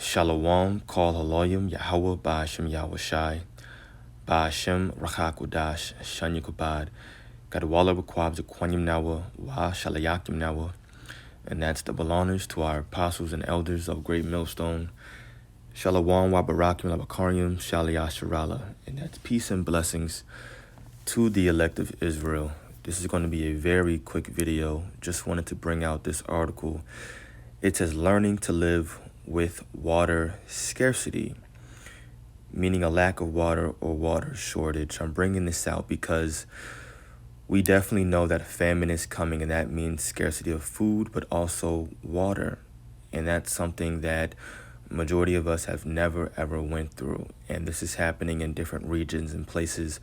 Shalom, Kol Haloyim, Yahweh, Ba'ashem Yahweh Shai, Ba'ashem Rachakudash, Shanyakubad, Gadwala Requabs, Kwanyim Nawa, Wa Shalayakim Nawa, and that's double honors to our apostles and elders of Great Millstone. Shalom, Wa Barakim, Labakarium, Shaliyasharala, and that's peace and blessings to the elect of Israel. This is going to be a very quick video. Just wanted to bring out this article. It says learning to live with water scarcity, meaning a lack of water or water shortage. I'm bringing this out because we definitely know that famine is coming, and that means scarcity of food, but also water. And that's something that majority of us have never, ever went through. And this is happening in different regions and places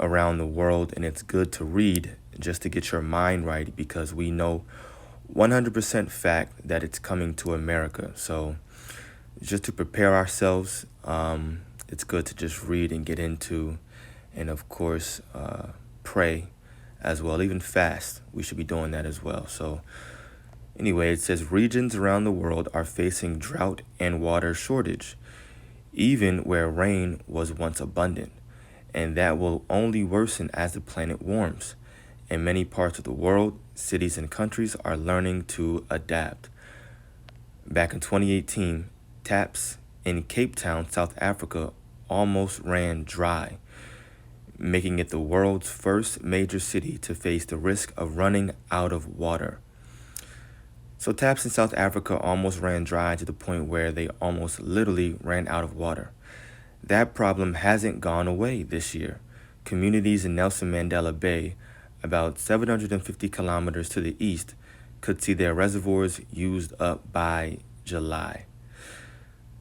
around the world. And it's good to read just to get your mind right, because we know 100% fact that it's coming to America. So just to prepare ourselves, it's good to just read and get into, and of course, pray as well, even fast. We should be doing that as well. So anyway, it says regions around the world are facing drought and water shortage, even where rain was once abundant, and that will only worsen as the planet warms. In many parts of the world, cities and countries are learning to adapt. Back in 2018, taps in Cape Town, South Africa, almost ran dry, making it the world's first major city to face the risk of running out of water. So taps in South Africa almost ran dry to the point where they almost literally ran out of water. That problem hasn't gone away this year. Communities in Nelson Mandela Bay, about 750 kilometers to the east, could see their reservoirs used up by July.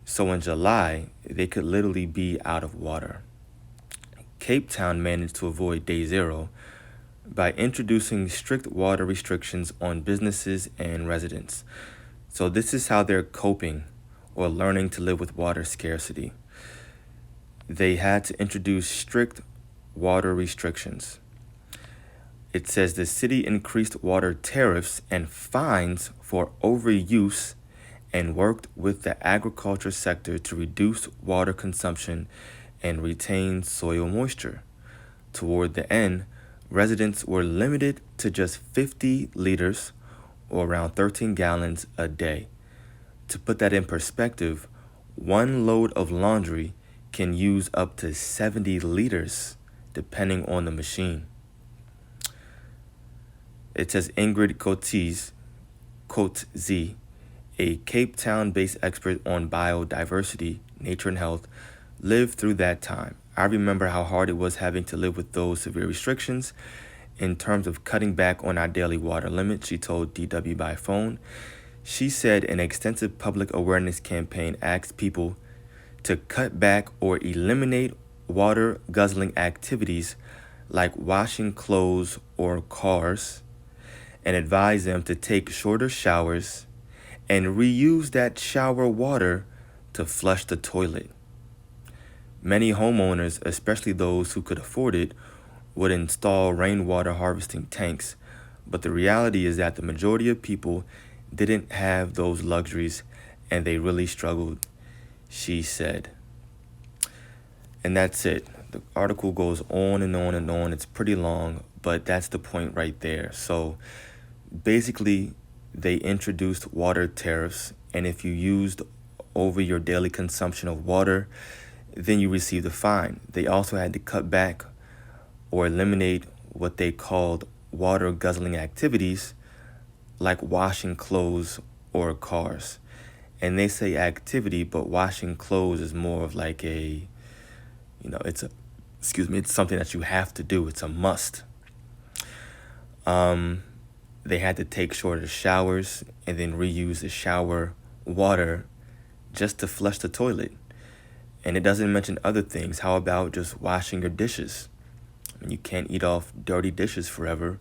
So in July, they could literally be out of water. Cape Town managed to avoid day zero by introducing strict water restrictions on businesses and residents. So this is how they're coping or learning to live with water scarcity. They had to introduce strict water restrictions. It says the city increased water tariffs and fines for overuse and worked with the agriculture sector to reduce water consumption and retain soil moisture. Toward the end, residents were limited to just 50 liters, or around 13 gallons a day. To put that in perspective, one load of laundry can use up to 70 liters, depending on the machine. It says Ingrid Coetzee, a Cape Town-based expert on biodiversity, nature, and health, lived through that time. I remember how hard it was having to live with those severe restrictions in terms of cutting back on our daily water limit, she told DW by phone. She said an extensive public awareness campaign asked people to cut back or eliminate water-guzzling activities like washing clothes or cars, and advise them to take shorter showers and reuse that shower water to flush the toilet. Many homeowners, especially those who could afford it, would install rainwater harvesting tanks, but the reality is that the majority of people didn't have those luxuries and they really struggled, she said. And that's it. The article goes on and on and on. It's pretty long, but that's the point right there. So basically, they introduced water tariffs, and if you used over your daily consumption of water, then you received a fine. They also had to cut back or eliminate what they called water guzzling activities like washing clothes or cars. And they say activity, but washing clothes is more of like it's something that you have to do. It's a must. They had to take shorter showers and then reuse the shower water just to flush the toilet. And it doesn't mention other things. How about just washing your dishes? I mean, you can't eat off dirty dishes forever.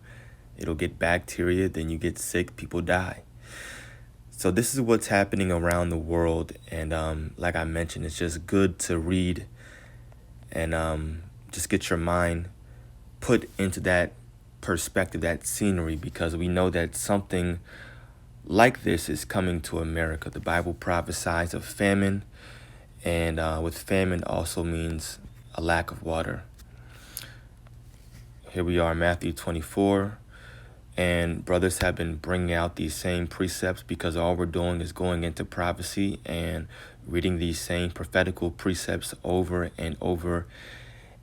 It'll get bacteria, then you get sick, people die. So this is what's happening around the world. And like I mentioned, it's just good to read and just get your mind put into that perspective, that scenery, because we know that something like this is coming to America. The Bible prophesies of famine, and with famine also means a lack of water. Here we are, Matthew 24, and brothers have been bringing out these same precepts because all we're doing is going into prophecy and reading these same prophetical precepts over and over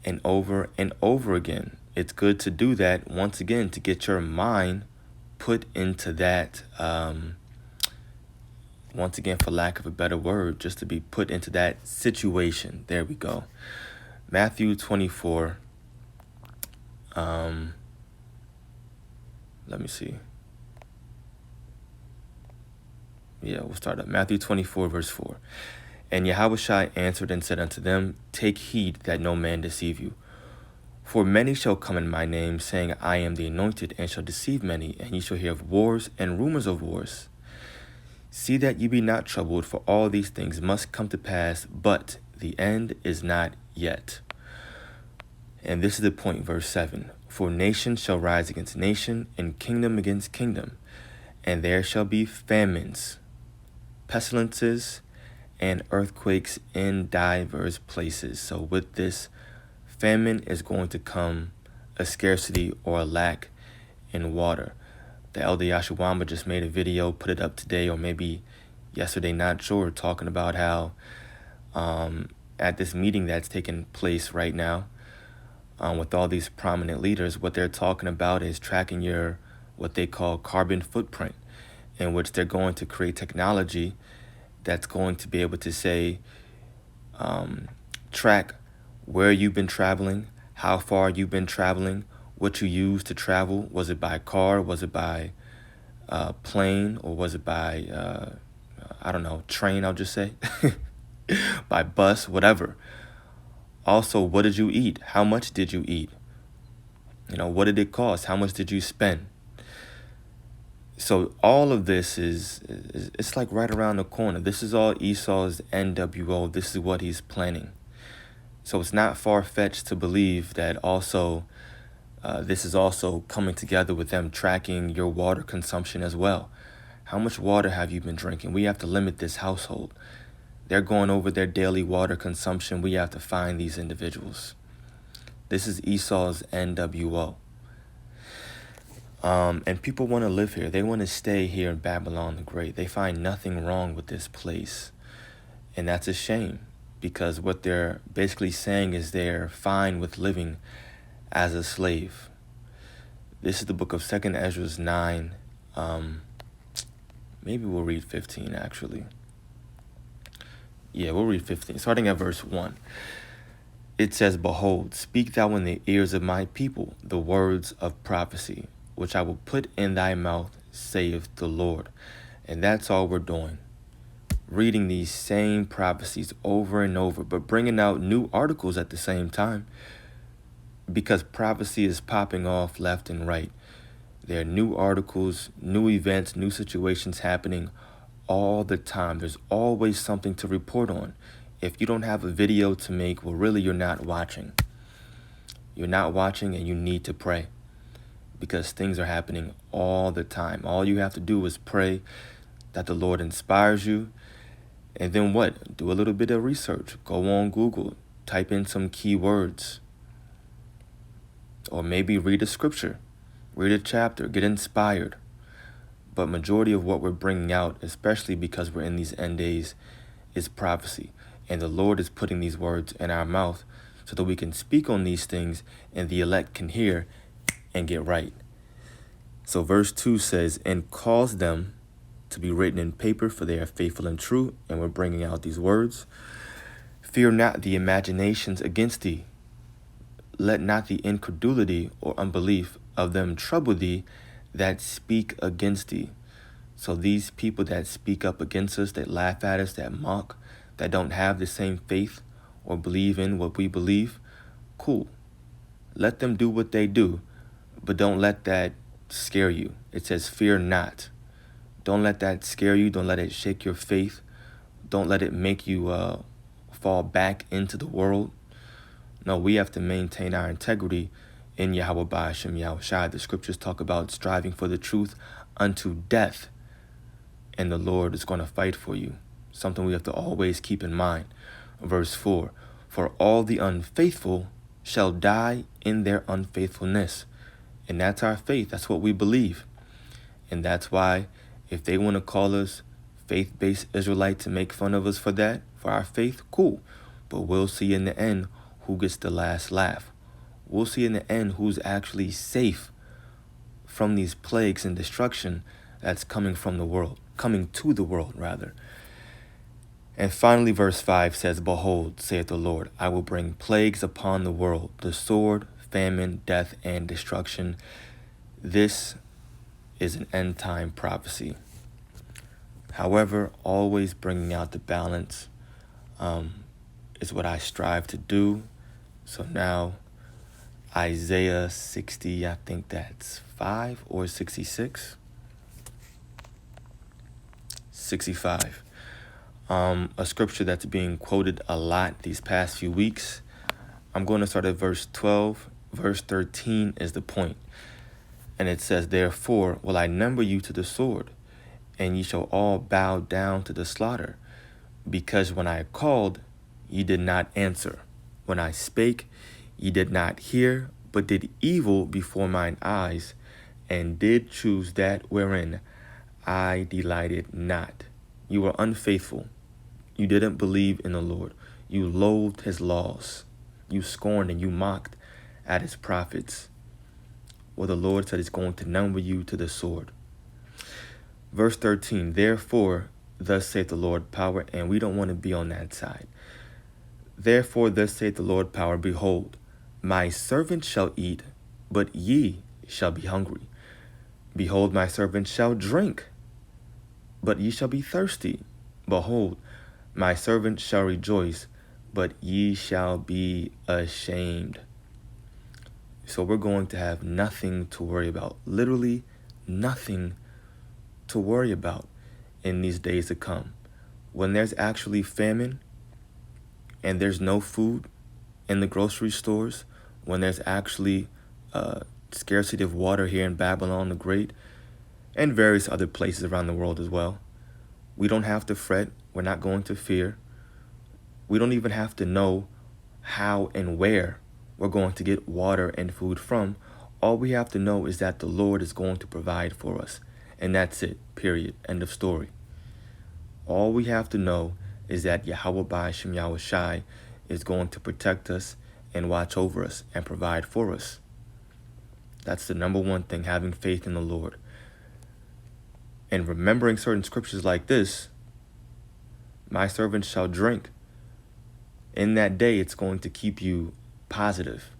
and over and over again. It's good to do that, once again, to get your mind put into that, once again, for lack of a better word, just to be put into that situation. There we go. Matthew 24. Let me see. Yeah, we'll start up. Matthew 24, verse 4. And Yahushua answered and said unto them, Take heed that no man deceive you. For many shall come in my name, saying, I am the anointed, and shall deceive many, and ye shall hear of wars and rumors of wars. See that ye be not troubled, for all these things must come to pass, but the end is not yet. And this is the point, verse 7. For nation shall rise against nation, and kingdom against kingdom, and there shall be famines, pestilences, and earthquakes in divers places. So with this famine is going to come a scarcity or a lack in water. The Elder Yashawamba just made a video, put it up today or maybe yesterday, not sure, talking about how at this meeting that's taking place right now with all these prominent leaders, what they're talking about is tracking your what they call carbon footprint, in which they're going to create technology that's going to be able to say, track where you've been traveling, how far you've been traveling, what you used to travel. Was it by car? Was it by plane? Or was it by, I don't know, train, I'll just say, by bus, whatever. Also, what did you eat? How much did you eat? You know, what did it cost? How much did you spend? So all of this is it's like right around the corner. This is all Esau's NWO. This is what he's planning. So it's not far-fetched to believe that also this is also coming together with them tracking your water consumption as well. How much water have you been drinking? We have to limit this household. They're going over their daily water consumption. We have to find these individuals. This is Esau's NWO. And people want to live here. They want to stay here in Babylon the Great. They find nothing wrong with this place. And that's a shame, because what they're basically saying is they're fine with living as a slave. This is the book of 2nd Ezra 9. Maybe we'll read 15, actually. Yeah, we'll read 15, starting at verse 1. It says, Behold, speak thou in the ears of my people the words of prophecy, which I will put in thy mouth, saith the Lord. And that's all we're doing. Reading these same prophecies over and over, but bringing out new articles at the same time, because prophecy is popping off left and right. There are new articles, new events, new situations happening all the time. There's always something to report on. If you don't have a video to make, well, really, you're not watching. You're not watching, and you need to pray, because things are happening all the time. All you have to do is pray that the Lord inspires you. And then what? Do a little bit of research. Go on Google. Type in some keywords. Or maybe read a scripture. Read a chapter. Get inspired. But majority of what we're bringing out, especially because we're in these end days, is prophecy. And the Lord is putting these words in our mouth so that we can speak on these things and the elect can hear and get right. So verse 2 says, And cause them to be written in paper, for they are faithful and true. And we're bringing out these words. Fear not the imaginations against thee. Let not the incredulity or unbelief of them trouble thee that speak against thee. So these people that speak up against us, that laugh at us, that mock, that don't have the same faith or believe in what we believe, cool. Let them do what they do, but don't let that scare you. It says, fear not. Don't let that scare you. Don't let it shake your faith. Don't let it make you fall back into the world. No, we have to maintain our integrity in Yahweh Ba'ashem Yahushai. The scriptures talk about striving for the truth unto death. and the Lord is going to fight for you. Something we have to always keep in mind. Verse 4, for all the unfaithful shall die in their unfaithfulness. And that's our faith. That's what we believe. And that's why if they want to call us faith-based Israelites and make fun of us for that, for our faith, cool. But we'll see in the end who gets the last laugh. We'll see in the end who's actually safe from these plagues and destruction that's coming from the world, coming to the world, rather. And finally, verse 5 says, behold, saith the Lord, I will bring plagues upon the world, the sword, famine, death, and destruction. This is an end-time prophecy. However, always bringing out the balance is what I strive to do. So now, Isaiah 60, I think that's 5 or 66. 65. A scripture that's being quoted a lot these past few weeks. I'm going to start at verse 12. Verse 13 is the point. And it says, therefore will I number you to the sword, and ye shall all bow down to the slaughter. Because when I called, ye did not answer. When I spake, ye did not hear, but did evil before mine eyes, and did choose that wherein I delighted not. You were unfaithful. You didn't believe in the Lord. You loathed his laws. You scorned and you mocked at his prophets. Well, the Lord said he's going to number you to the sword. Verse 13, therefore, thus saith the Lord power, and we don't want to be on that side. Therefore, thus saith the Lord power, behold, my servant shall eat, but ye shall be hungry. Behold, my servant shall drink, but ye shall be thirsty. Behold, my servant shall rejoice, but ye shall be ashamed. So we're going to have nothing to worry about. Literally nothing to worry about in these days to come. When there's actually famine and there's no food in the grocery stores, when there's actually scarcity of water here in Babylon the Great and various other places around the world as well, we don't have to fret. We're not going to fear. We don't even have to know how and where we're going to get water and food from. All we have to know is that the Lord is going to provide for us. And that's it, period. End of story. All we have to know is that Yahweh Ba'ashem Yahweh Shai is going to protect us and watch over us and provide for us. That's the number one thing, having faith in the Lord. And remembering certain scriptures like this, my servant shall drink. In that day, it's going to keep you positive.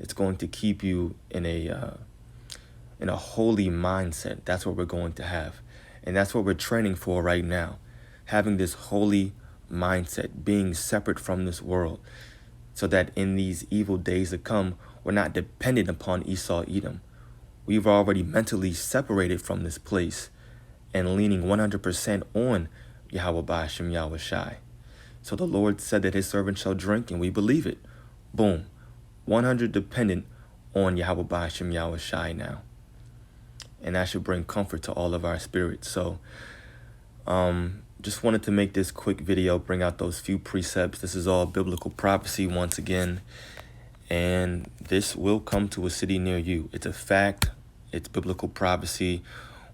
It's going to keep you in a holy mindset. That's what we're going to have. And that's what we're training for right now. Having this holy mindset, being separate from this world, so that in these evil days to come, we're not dependent upon Esau, Edom. We've already mentally separated from this place and leaning 100% on Yahweh Ba'ashem Yahweh Shai. So the Lord said that his servant shall drink, and we believe it. Boom. 100 dependent on Yahweh Ba'ashem Yahweh Shai now. And that should bring comfort to all of our spirits. So just wanted to make this quick video, bring out those few precepts. This is all biblical prophecy once again. And this will come to a city near you. It's a fact. It's biblical prophecy.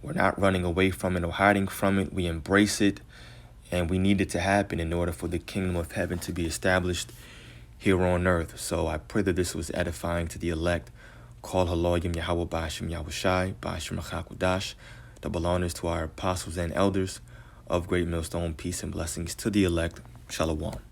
We're not running away from it or hiding from it. We embrace it. And we need it to happen in order for the kingdom of heaven to be established here on earth. So I pray that this was edifying to the elect. Call Haloyim Yahweh Ba'ashem Yahweh Shai, Ba'ashem Rachakudash. Double honors to our apostles and elders of Great Millstone. Peace and blessings to the elect. Shalom.